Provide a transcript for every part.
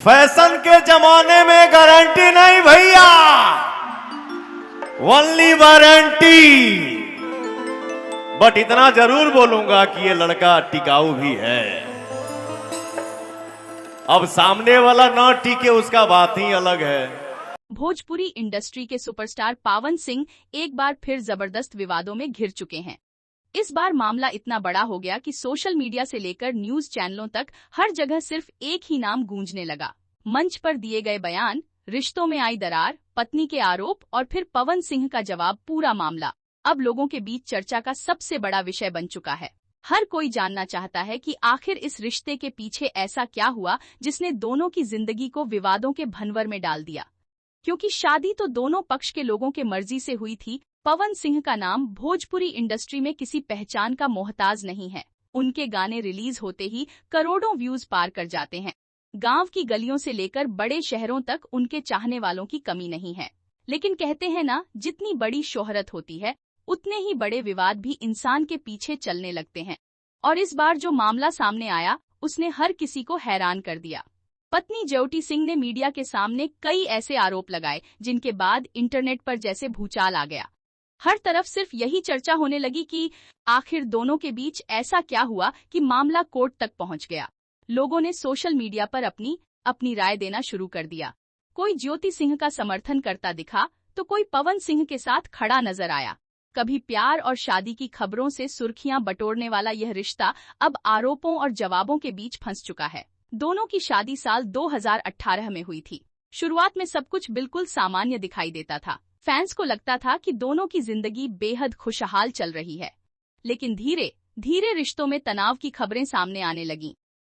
Fashion के जमाने में गारंटी नहीं भैया, ओनली वारंटी। बट इतना जरूर बोलूंगा कि ये लड़का टिकाऊ भी है। अब सामने वाला ना टिके उसका बात ही अलग है। भोजपुरी इंडस्ट्री के सुपरस्टार पावन सिंह एक बार फिर जबरदस्त विवादों में घिर चुके हैं। इस बार मामला इतना बड़ा हो गया कि सोशल मीडिया से लेकर न्यूज चैनलों तक हर जगह सिर्फ एक ही नाम गूंजने लगा। मंच पर दिए गए बयान, रिश्तों में आई दरार, पत्नी के आरोप और फिर पवन सिंह का जवाब, पूरा मामला अब लोगों के बीच चर्चा का सबसे बड़ा विषय बन चुका है। हर कोई जानना चाहता है कि आखिर इस रिश्ते के पीछे ऐसा क्या हुआ जिसने दोनों की जिंदगी को विवादों के भंवर में डाल दिया। क्योंकि शादी तो दोनों पक्ष के लोगों के मर्जी से हुई थी। पवन सिंह का नाम भोजपुरी इंडस्ट्री में किसी पहचान का मोहताज नहीं है। उनके गाने रिलीज होते ही करोड़ों व्यूज पार कर जाते हैं। गांव की गलियों से लेकर बड़े शहरों तक उनके चाहने वालों की कमी नहीं है। लेकिन कहते हैं ना, जितनी बड़ी शोहरत होती है उतने ही बड़े विवाद भी इंसान के पीछे चलने लगते हैं। और इस बार जो मामला सामने आया उसने हर किसी को हैरान कर दिया। पत्नी ज्योति सिंह ने मीडिया के सामने कई ऐसे आरोप लगाए जिनके बाद इंटरनेट पर जैसे भूचाल आ गया। हर तरफ सिर्फ यही चर्चा होने लगी कि आखिर दोनों के बीच ऐसा क्या हुआ कि मामला कोर्ट तक पहुंच गया। लोगों ने सोशल मीडिया पर अपनी राय देना शुरू कर दिया। कोई ज्योति सिंह का समर्थन करता दिखा तो कोई पवन सिंह के साथ खड़ा नजर आया। कभी प्यार और शादी की खबरों से सुर्खियां बटोरने वाला यह रिश्ता अब आरोपों और जवाबों के बीच फंस चुका है। दोनों की शादी साल 2018 में हुई थी। शुरुआत में सब कुछ बिल्कुल सामान्य दिखाई देता था। फैंस को लगता था कि दोनों की जिंदगी बेहद खुशहाल चल रही है। लेकिन धीरे धीरे रिश्तों में तनाव की खबरें सामने आने लगीं।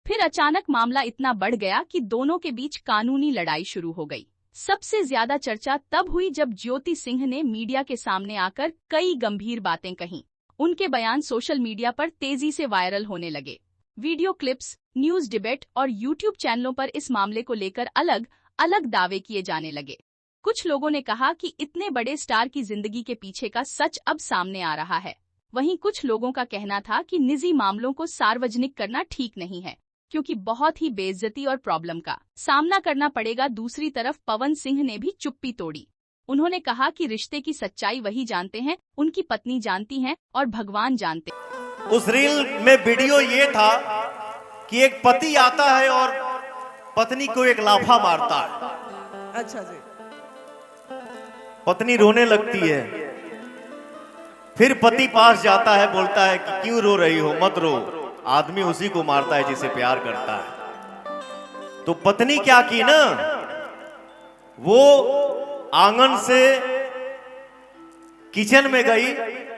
फिर अचानक मामला इतना बढ़ गया कि दोनों के बीच कानूनी लड़ाई शुरू हो गई। सबसे ज्यादा चर्चा तब हुई जब ज्योति सिंह ने मीडिया के सामने आकर कई गंभीर बातें कहीं। उनके बयान सोशल मीडिया पर तेजी से वायरल होने लगे। वीडियो क्लिप्स, न्यूज डिबेट और यूट्यूब चैनलों पर इस मामले को लेकर अलग अलग दावे किए जाने लगे। कुछ लोगों ने कहा कि इतने बड़े स्टार की जिंदगी के पीछे का सच अब सामने आ रहा है। वहीं कुछ लोगों का कहना था कि निजी मामलों को सार्वजनिक करना ठीक नहीं है, क्योंकि बहुत ही बेइज्जती और प्रॉब्लम का सामना करना पड़ेगा। दूसरी तरफ पवन सिंह ने भी चुप्पी तोड़ी। उन्होंने कहा कि रिश्ते की सच्चाई वही जानते हैं, उनकी पत्नी जानती हैं और भगवान जानते हैं। उस रील में वीडियो ये था कि एक पति आता है और पत्नी को एक लाफा मारता है। अच्छा जी। पत्नी रोने लगती है। फिर पति पास जाता है, बोलता है कि क्यों रो रही हो, मत रो। आदमी उसी को मारता है जिसे प्यार करता है। तो पत्नी क्या की ना, वो आंगन से किचन में गई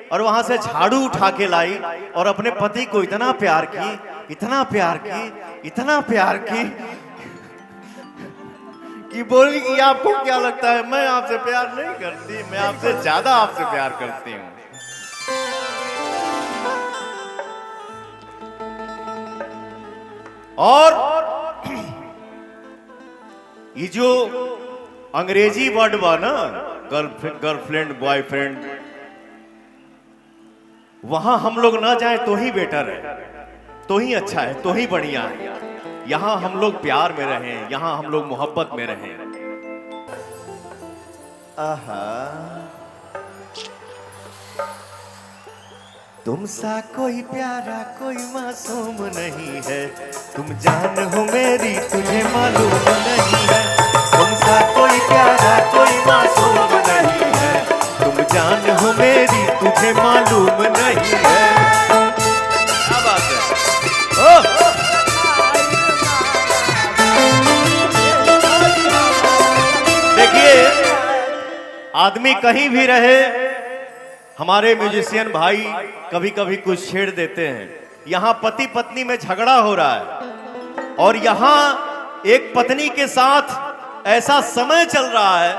और वहां से झाड़ू उठा के लाई और अपने पति को इतना प्यार की, इतना प्यार की, इतना प्यार की कि बोली कि आपको क्या लगता है मैं आपसे प्यार नहीं करती, मैं आपसे ज्यादा आपसे प्यार करती हूँ। और ये जो अंग्रेजी वर्ड बा ना, गर्लफ्रेंड बॉयफ्रेंड, वहां हम लोग ना जाए तो ही बेटर है, तो ही अच्छा है, तो ही बढ़िया है। यहां हम लोग प्यार में रहें, यहां हम लोग मोहब्बत में रहें। आहा, तुमसा कोई प्यारा कोई मासूम नहीं है, तुम जान हो मेरी तुझे मालूम नहीं है। तुमसा कोई प्यारा कोई मासूम नहीं है, तुम जान हो मेरी तुझे मालूम नहीं है। क्या बात है। देखिए, आदमी कहीं भी रहे, हमारे म्यूजिशियन भाई कभी कभी कुछ छेड़ देते हैं। यहां पति पत्नी में झगड़ा हो रहा है और यहां एक पत्नी के साथ ऐसा समय चल रहा है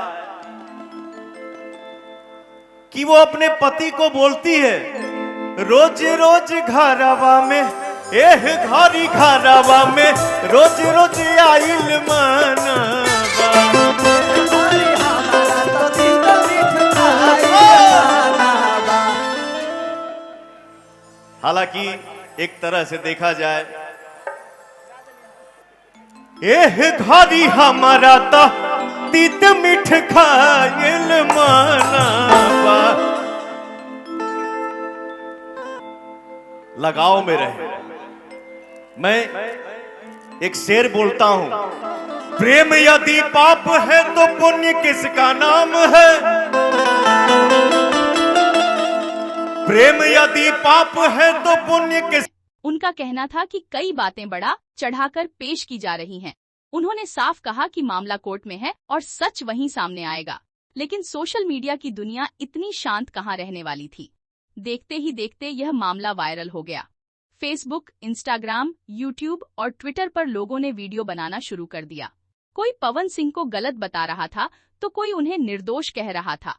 कि वो अपने पति को बोलती है, रोज रोज घरवा में, एह घरी घरवा में, रोज रोज आइल मनवा। हालांकि एक तरह से देखा जाए एह घरी हमारा तो तीत मीठ खायल माना। लगाव में रहे। मैं एक शेर बोलता हूं, प्रेम यदि पाप है तो पुण्य किसका नाम है। प्रेम यदि पाप है तो पुण्य किस। उनका कहना था कि कई बातें बढ़ा चढ़ाकर पेश की जा रही हैं। उन्होंने साफ कहा कि मामला कोर्ट में है और सच वहीं सामने आएगा। लेकिन सोशल मीडिया की दुनिया इतनी शांत कहाँ रहने वाली थी। देखते ही देखते यह मामला वायरल हो गया। फेसबुक, इंस्टाग्राम, यूट्यूब और ट्विटर पर लोगों ने वीडियो बनाना शुरू कर दिया। कोई पवन सिंह को गलत बता रहा था तो कोई उन्हें निर्दोष कह रहा था।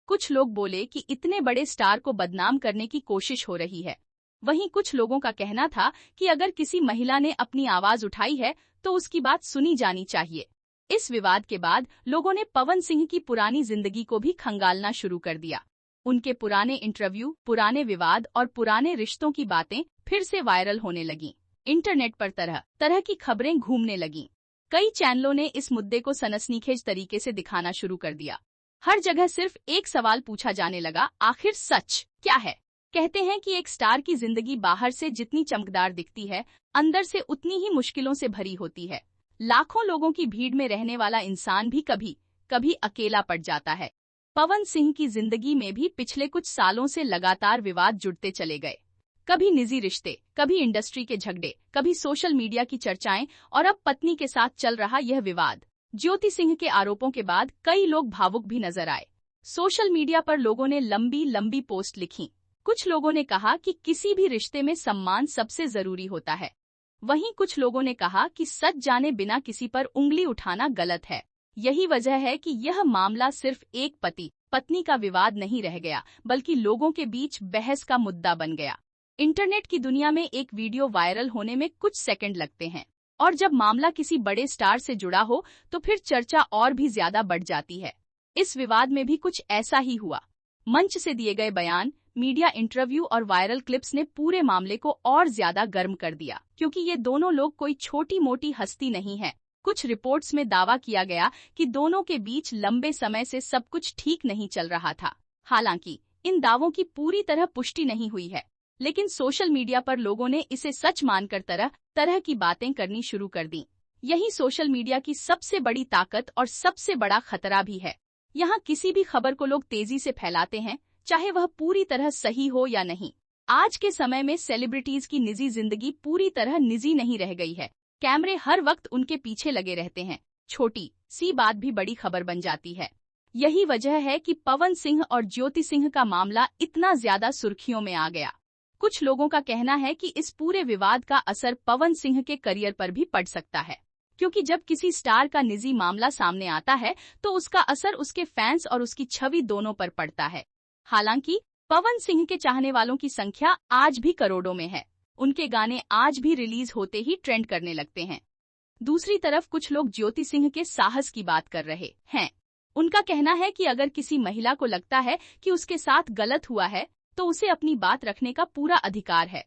कुछ लोग बोले कि इतने बड़े स्टार को बदनाम करने की कोशिश हो रही है। वहीं कुछ लोगों का कहना था कि अगर किसी महिला ने अपनी आवाज उठाई है तो उसकी बात सुनी जानी चाहिए। इस विवाद के बाद लोगों ने पवन सिंह की पुरानी जिंदगी को भी खंगालना शुरू कर दिया। उनके पुराने इंटरव्यू, पुराने विवाद और पुराने रिश्तों की बातें फिर से वायरल होने लगीं। इंटरनेट पर तरह तरह की खबरें घूमने लगीं। कई चैनलों ने इस मुद्दे को सनसनीखेज तरीके से दिखाना शुरू कर दिया। हर जगह सिर्फ एक सवाल पूछा जाने लगा, आखिर सच क्या है। कहते हैं कि एक स्टार की जिंदगी बाहर से जितनी चमकदार दिखती है, अंदर से उतनी ही मुश्किलों से भरी होती है। लाखों लोगों की भीड़ में रहने वाला इंसान भी कभी कभी अकेला पड़ जाता है। पवन सिंह की जिंदगी में भी पिछले कुछ सालों से लगातार विवाद जुड़ते चले गए। कभी निजी रिश्ते, कभी इंडस्ट्री के झगड़े, कभी सोशल मीडिया की चर्चाएं और अब पत्नी के साथ चल रहा यह विवाद। ज्योति सिंह के आरोपों के बाद कई लोग भावुक भी नजर आए। सोशल मीडिया पर लोगों ने लंबी लंबी पोस्ट लिखी। कुछ लोगों ने कहा कि किसी भी रिश्ते में सम्मान सबसे जरूरी होता है। वहीं कुछ लोगों ने कहा कि सच जाने बिना किसी पर उंगली उठाना गलत है। यही वजह है कि यह मामला सिर्फ एक पति पत्नी का विवाद नहीं रह गया, बल्कि लोगों के बीच बहस का मुद्दा बन गया। इंटरनेट की दुनिया में एक वीडियो वायरल होने में कुछ सेकंड लगते हैं, और जब मामला किसी बड़े स्टार से जुड़ा हो तो फिर चर्चा और भी ज्यादा बढ़ जाती है। इस विवाद में भी कुछ ऐसा ही हुआ। मंच से दिए गए बयान, मीडिया इंटरव्यू और वायरल क्लिप्स ने पूरे मामले को और ज्यादा गर्म कर दिया, क्योंकि ये दोनों लोग कोई छोटी मोटी हस्ती नहीं है। कुछ रिपोर्ट्स में दावा किया गया कि दोनों के बीच लंबे समय से सब कुछ ठीक नहीं चल रहा था। हालांकि इन दावों की पूरी तरह पुष्टि नहीं हुई है, लेकिन सोशल मीडिया पर लोगों ने इसे सच मानकर तरह तरह की बातें करनी शुरू कर दी। यही सोशल मीडिया की सबसे बड़ी ताकत और सबसे बड़ा खतरा भी है। यहाँ किसी भी खबर को लोग तेजी से फैलाते हैं, चाहे वह पूरी तरह सही हो या नहीं। आज के समय में सेलिब्रिटीज की निजी जिंदगी पूरी तरह निजी नहीं रह गई है। कैमरे हर वक्त उनके पीछे लगे रहते हैं। छोटी सी बात भी बड़ी खबर बन जाती है। यही वजह है कि पवन सिंह और ज्योति सिंह का मामला इतना ज्यादा सुर्खियों में आ गया। कुछ लोगों का कहना है कि इस पूरे विवाद का असर पवन सिंह के करियर पर भी पड़ सकता है, क्योंकि जब किसी स्टार का निजी मामला सामने आता है तो उसका असर उसके फैंस और उसकी छवि दोनों पर पड़ता है। हालांकि पवन सिंह के चाहने वालों की संख्या आज भी करोड़ों में है। उनके गाने आज भी रिलीज होते ही ट्रेंड करने लगते हैं। दूसरी तरफ कुछ लोग ज्योति सिंह के साहस की बात कर रहे हैं। उनका कहना है कि अगर किसी महिला को लगता है कि उसके साथ गलत हुआ है तो उसे अपनी बात रखने का पूरा अधिकार है।